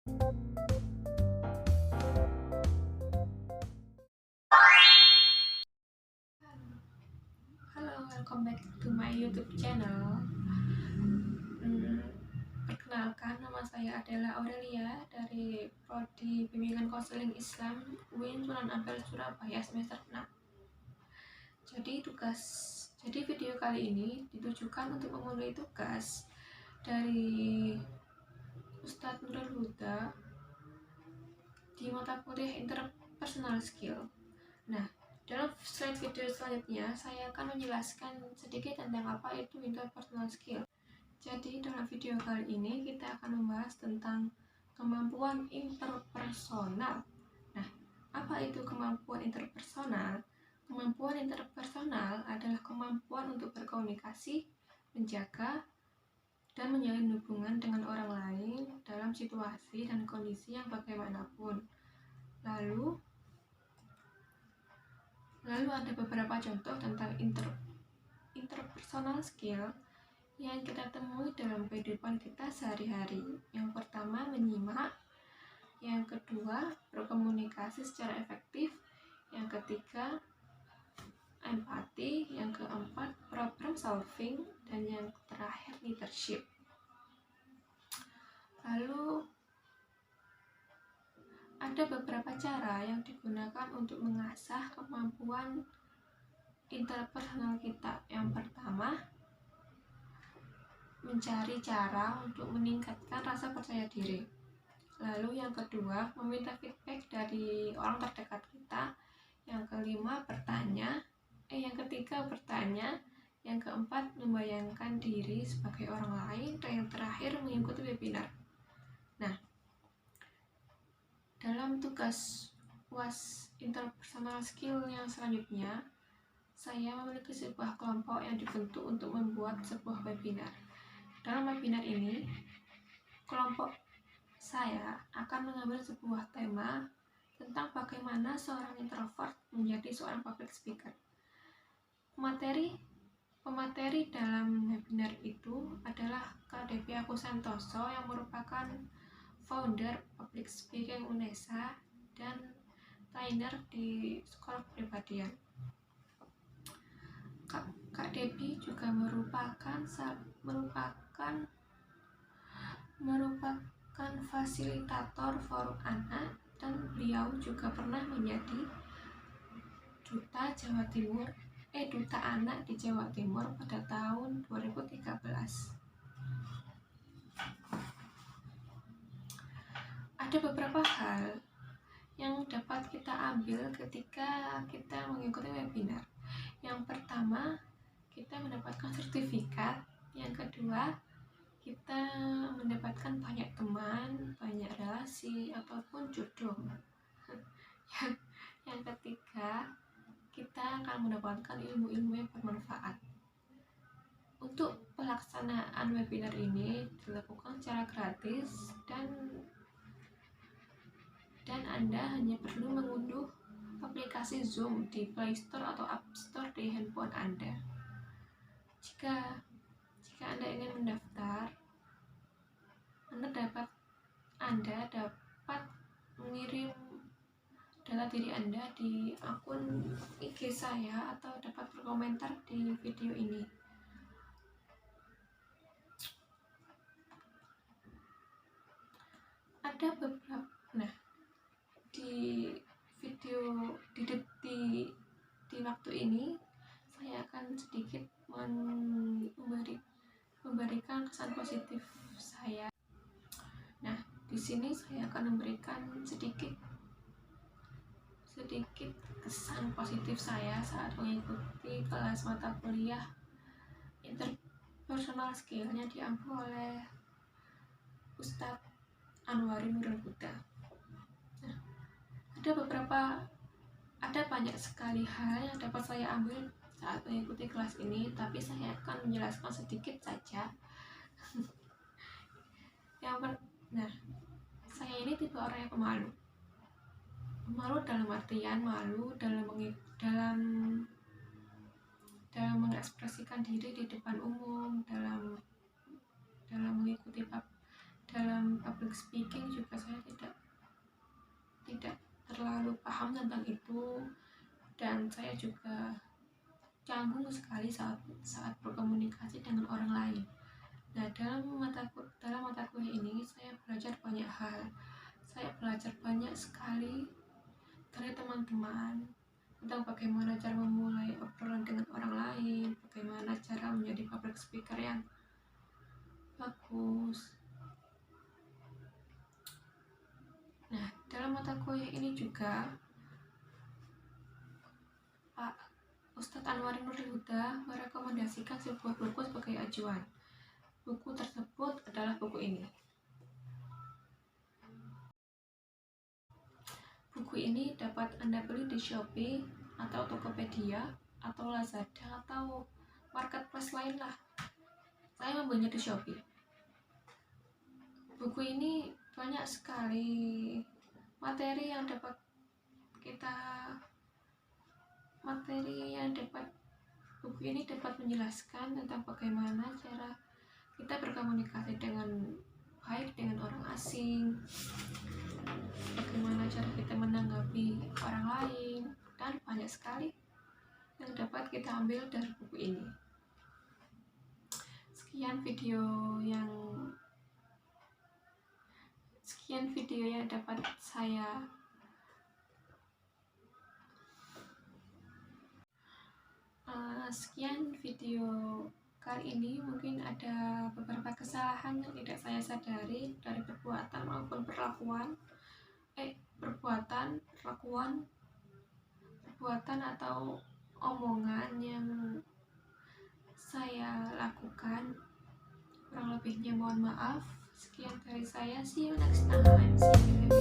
Halo, welcome back to my YouTube channel. Perkenalkan, nama saya adalah Aurelia dari Prodi Bimbingan Konseling Islam UIN Sunan Ampel Surabaya semester 6. Jadi video kali ini ditujukan untuk memenuhi tugas dari Ustadz Nurul Huda di mata kuliah Interpersonal Skill. Nah, dalam slide video selanjutnya, saya akan menjelaskan sedikit tentang apa itu interpersonal skill. Jadi, dalam video kali ini kita akan membahas tentang kemampuan interpersonal. Nah, apa itu kemampuan interpersonal? Kemampuan interpersonal adalah kemampuan untuk berkomunikasi, menjaga, dan menjalin hubungan dengan orang lain dalam situasi dan kondisi yang bagaimanapun. Lalu ada beberapa contoh tentang interpersonal skill yang kita temui dalam kehidupan kita sehari-hari. Yang pertama, menyimak. Yang kedua, berkomunikasi secara efektif. Yang ketiga, empati. Yang keempat, problem solving. Dan yang terakhir, leadership. Lalu ada beberapa cara yang digunakan untuk mengasah kemampuan interpersonal kita. Yang pertama, mencari cara untuk meningkatkan rasa percaya diri. Lalu yang kedua, meminta feedback dari orang terdekat kita. Yang kelima, bertanya. Yang ketiga, bertanya. Yang keempat, membayangkan diri sebagai orang lain. Dan yang terakhir, mengikuti webinar. Nah, dalam tugas UAS interpersonal skill yang selanjutnya, saya memiliki sebuah kelompok yang dibentuk untuk membuat sebuah webinar. Dalam webinar ini, kelompok saya akan mengambil sebuah tema tentang bagaimana seorang introvert menjadi seorang public speaker. Pemateri dalam webinar itu adalah Kak Devi Akusantoso yang merupakan founder Public Speaking UNESA dan trainer di Sekolah Kepribadian. Kak Devi juga merupakan fasilitator forum anak, dan beliau juga pernah menjadi duta anak di Jawa Timur pada tahun 2013. Ada beberapa hal yang dapat kita ambil ketika kita mengikuti webinar. Yang pertama, kita mendapatkan sertifikat. Yang kedua, kita mendapatkan banyak teman, banyak relasi, ataupun jodoh. Yang ketiga, kita akan mendapatkan ilmu-ilmu yang bermanfaat. Untuk pelaksanaan webinar ini dilakukan secara gratis dan Anda hanya perlu mengunduh aplikasi Zoom di Play Store atau App Store di handphone Anda. Jika Anda ingin mendaftar, Anda dapat mengirim data diri Anda di akun IG saya atau dapat berkomentar di video ini. Ada beberapa, di video di waktu ini saya akan sedikit memberikan kesan positif saya. Nah, di sini saya akan memberikan sedikit kesan positif saya saat mengikuti kelas mata kuliah interpersonal skill-nya diampu oleh Ustadz Anwari Nurul Huda. Ada banyak sekali hal yang dapat saya ambil saat mengikuti kelas ini, tapi saya akan menjelaskan sedikit saja. Saya ini tipe orang yang pemalu. Malu dalam artian malu dalam mengekspresikan diri di depan umum, dalam mengikuti public public speaking juga saya tidak terlalu paham tentang itu, dan saya juga canggung sekali saat berkomunikasi dengan orang lain. Nah, dalam mata kuliah ini saya belajar banyak hal. Saya belajar banyak sekali dari teman-teman tentang bagaimana cara memulai obrolan dengan orang lain, bagaimana cara menjadi public speaker yang bagus. Nah, dalam mata kuliah ini juga Pak Ustadz Anwarin Nurul Huda merekomendasikan sebuah buku sebagai acuan. Buku tersebut adalah buku ini. Buku ini dapat Anda beli di Shopee atau Tokopedia atau Lazada atau marketplace lain lah. Saya membelinya di Shopee. Buku ini banyak sekali materi yang dapat buku ini dapat menjelaskan tentang bagaimana cara kita berkomunikasi dengan baik dengan orang asing, bagaimana cara kita menanggapi orang lain, dan banyak sekali yang dapat kita ambil dari buku ini. Sekian video yang dapat saya sekian video kali ini. Mungkin ada beberapa kesalahan yang tidak saya sadari dari perbuatan maupun perlakuan atau omongan yang saya lakukan. Kurang lebihnya mohon maaf. Sekian dari saya. See you next time. See you.